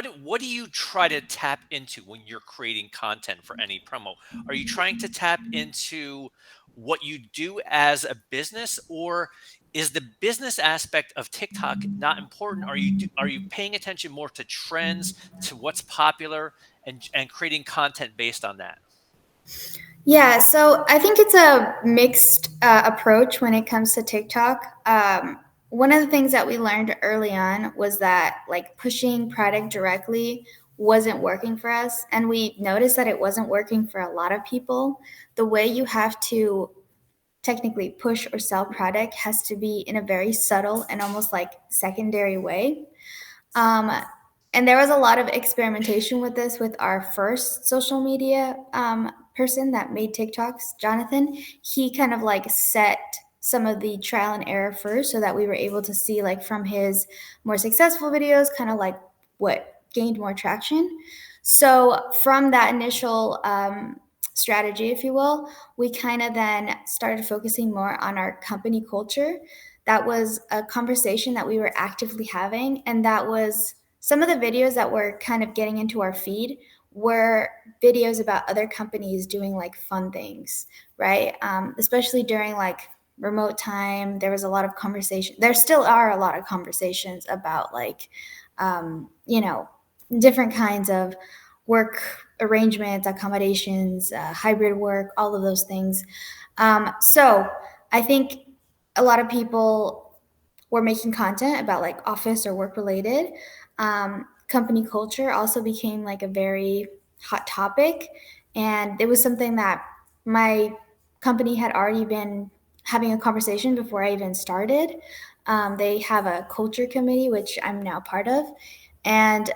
what do you try to tap into when you're creating content for any promo? Are you trying to tap into what you do as a business, or is the business aspect of TikTok not important? Are you paying attention more to trends, to what's popular, and creating content based on that? Yeah, so I think it's a mixed approach when it comes to TikTok. One of the things that we learned early on was that like pushing product directly wasn't working for us. And we noticed that it wasn't working for a lot of people. The way you have to technically push or sell product has to be in a very subtle and almost like secondary way. Um, and there was a lot of experimentation with this with our first social media person that made TikToks, Jonathan. He kind of like set some of the trial and error first so that we were able to see like from his more successful videos, kind of like what gained more traction. So from that initial strategy, if you will, we kind of then started focusing more on our company culture. That was a conversation that we were actively having, and that was some of the videos that were kind of getting into our feed were videos about other companies doing like fun things, right? Especially during like remote time, there was a lot of conversation. There still are a lot of conversations about like you know, different kinds of work arrangements, accommodations, hybrid work, all of those things. So I think a lot of people were making content about like office or work related. Company culture also became like a very hot topic. And it was something that my company had already been having a conversation before I even started. They have a culture committee, which I'm now part of. And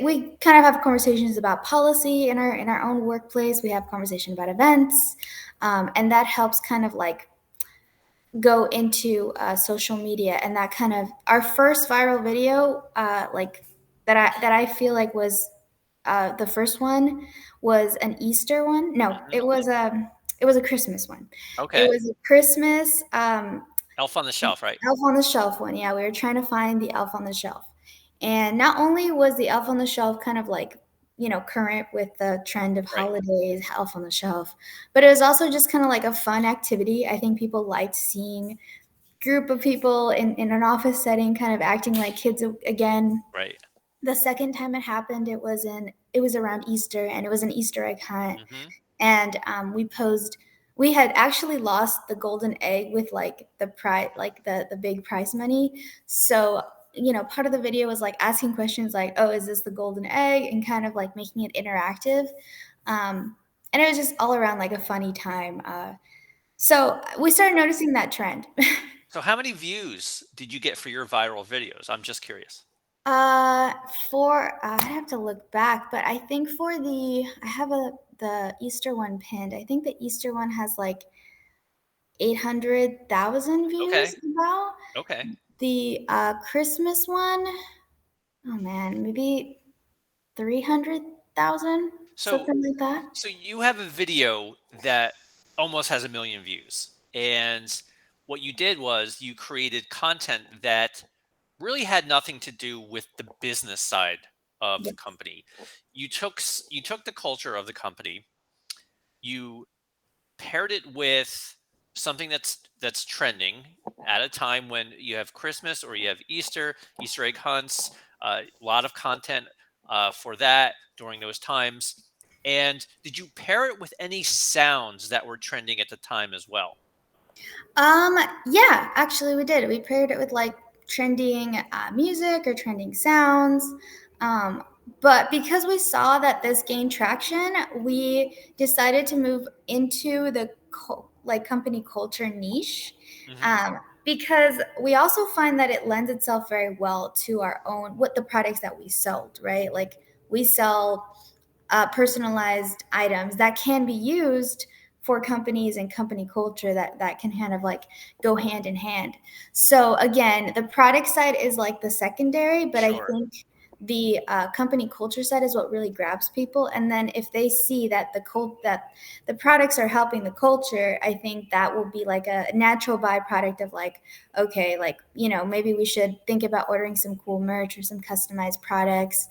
we kind of have conversations about policy in our own workplace. We have conversation about events, and that helps kind of like go into social media. And that kind of our first viral video, like that I feel like was the first one was an Easter one. No, Mhm. it was a Christmas one. It Okay. was a Christmas Elf on the Shelf, right? Elf on the Shelf one. Yeah, we were trying to find the Elf on the Shelf. And not only was the Elf on the Shelf kind of like, current with the trend of Right. holidays, Elf on the Shelf, but it was also just kind of like a fun activity. I think people liked seeing group of people in an office setting kind of acting like kids again. Right. The second time it happened, it was around Easter, and it was an Easter egg hunt. Mhm. And we had actually lost the golden egg with like the prize, like the big prize money. So part of the video was like asking questions like, oh, is this the golden egg, and kind of like making it interactive. And it was just all around like a funny time. So we started noticing that trend. So how many views did you get for your viral videos? I'm just curious. Uh, for I'd have to look back, but I think for I have the Easter one pinned. I think the Easter one has like 800,000 Okay. views. About Okay. the Christmas one, oh man, maybe 300,000, So something like that. so you have a video that almost has a million views. And what you did was you created content that really had nothing to do with the business side of the Yes. company. You took the culture of the company, you paired it with something that's trending at a time when you have Christmas or you have Easter egg hunts, a lot of content for that during those times. And did you pair it with any sounds that were trending at the time as well? Um, yeah, actually we did. We paired it with like trending music or trending sounds. Um, but because we saw that this gained traction, we decided to move into the like company culture niche. Hmm. Because we also find that it lends itself very well to our own, what the products that we sold, right? Like we sell personalized items that can be used for companies and company culture, that can kind of like go hand in hand. So again, the product side is like the secondary, but I Sure. think the company culture side is what really grabs people. And then if they see that that the products are helping the culture, I think that will be like a natural byproduct of like, okay, like, maybe we should think about ordering some cool merch or some customized products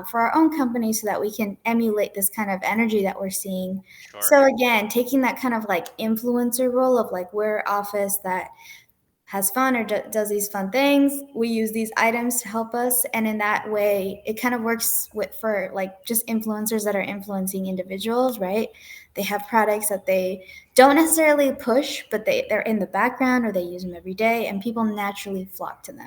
for our own company so that we can emulate this kind of energy that we're seeing. Sure. So again, taking that kind of like influencer role of like, we're an office that has fun or does these fun things, we use these items to help us, and in that way it kind of works for like just influencers that are influencing individuals, right? They have products that they don't necessarily push, but they're in the background or they use them every day and people naturally flock to them.